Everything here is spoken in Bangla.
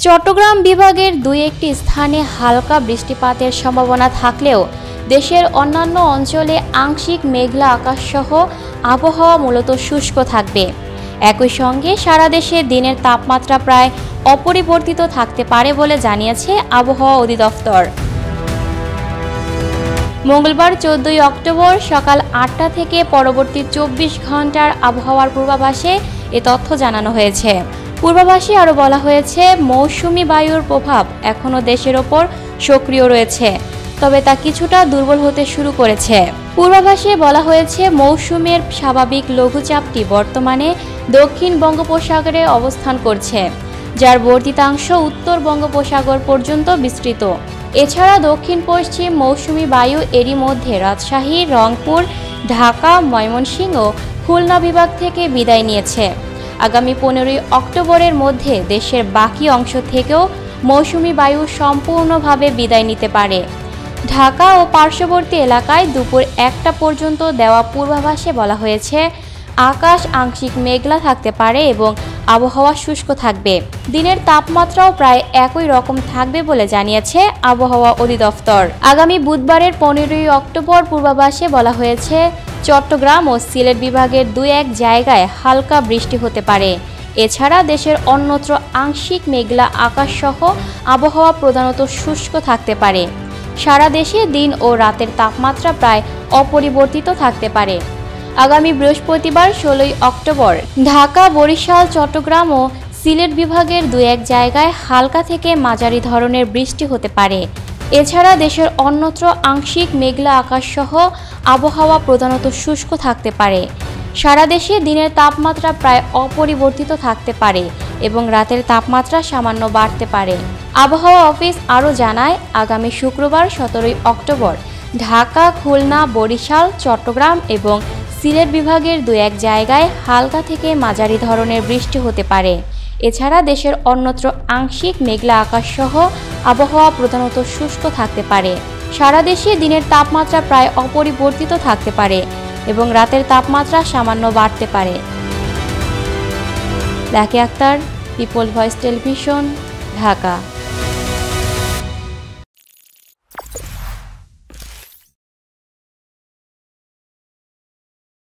চট্টগ্রাম বিভাগের দুই একটি স্থানে হালকা বৃষ্টিপাতের সম্ভাবনা থাকলেও দেশের অন্যান্য অঞ্চলে আংশিক মেঘলা আকাশসহ আবহাওয়া মূলত শুষ্ক থাকবে। একই সঙ্গে সারা দেশে দিনের তাপমাত্রা প্রায় অপরিবর্তিত থাকতে পারে বলে জানিয়েছে আবহাওয়া অধিদপ্তর। মঙ্গলবার 14 অক্টোবর সকাল 8টা থেকে পরবর্তী 24 ঘন্টার আবহাওয়ার পূর্বাভাসে এ তথ্য জানানো হয়েছে। পূর্বাভাসে আরও বলা হয়েছে, মৌসুমি বায়ুর প্রভাব এখনও দেশের ওপর সক্রিয় রয়েছে, তবে তা কিছুটা দুর্বল হতে শুরু করেছে। পূর্বাভাসে বলা হয়েছে, মৌসুমের স্বাভাবিক লঘুচাপটি বর্তমানে দক্ষিণ বঙ্গোপসাগরে অবস্থান করছে, যার বর্ধিতাংশ উত্তর বঙ্গোপসাগর পর্যন্ত বিস্তৃত। এছাড়া দক্ষিণ পশ্চিম মৌসুমি বায়ু এরই মধ্যে রাজশাহী, রংপুর, ঢাকা, ময়মনসিংহ ও খুলনা বিভাগ থেকে বিদায় নিয়েছে। আগামী 15 অক্টোবরের মধ্যে দেশের বাকি অংশ থেকেও মৌসুমি বায়ু সম্পূর্ণভাবে বিদায় নিতে পারে। ঢাকা ও পার্শ্ববর্তী এলাকায় দুপুর 1টা পর্যন্ত দেওয়া পূর্বাভাসে বলা হয়েছে, আকাশ আংশিক মেঘলা থাকতে পারে এবং আবহাওয়া শুষ্ক থাকবে। দিনের তাপমাত্রাও প্রায় একই রকম থাকবে বলে জানিয়েছে আবহাওয়া অধিদপ্তর। আগামী বুধবারের 15 অক্টোবর পূর্বাভাসে বলা হয়েছে, চট্টগ্রাম ও সিলেট বিভাগের 2-1 জায়গায় হালকা বৃষ্টি হতে পারে। এছাড়া দেশের অন্যত্র আংশিক মেঘলা আকাশসহ আবহাওয়া প্রধানত শুষ্ক থাকতে পারে। সারা দেশে দিন ও রাতের তাপমাত্রা প্রায় অপরিবর্তিত থাকতে পারে। আগামী বৃহস্পতিবার 16 অক্টোবর ঢাকা, বরিশাল, চট্টগ্রাম ও সিলেট বিভাগের 2-1 জায়গায় হালকা থেকে মাঝারি ধরনের বৃষ্টি হতে পারে। এছাড়া দেশের অন্যত্র আংশিক মেঘলা আকাশসহ আবহাওয়া প্রধানত শুষ্ক থাকতে পারে। সারা দেশে দিনের তাপমাত্রা প্রায় অপরিবর্তিত থাকতে পারে এবং রাতের তাপমাত্রা সামান্য বাড়তে পারে। আবহাওয়া অফিস আরও জানায়, আগামী শুক্রবার 17 অক্টোবর ঢাকা, খুলনা, বরিশাল, চট্টগ্রাম এবং সিলেট বিভাগের 2-1 জায়গায় হালকা থেকে মাঝারি ধরনের বৃষ্টি হতে পারে। এছাড়া দেশের অন্যত্র আংশিক মেঘলা আকাশসহ আবহাওয়া প্রধানত শুষ্ক থাকতে পারে। সারা দেশে দিনের তাপমাত্রা প্রায় অপরিবর্তিত থাকতে পারে এবং রাতের তাপমাত্রা সামান্য বাড়তে পারে। Lucky Akter, people voice television, Dhaka.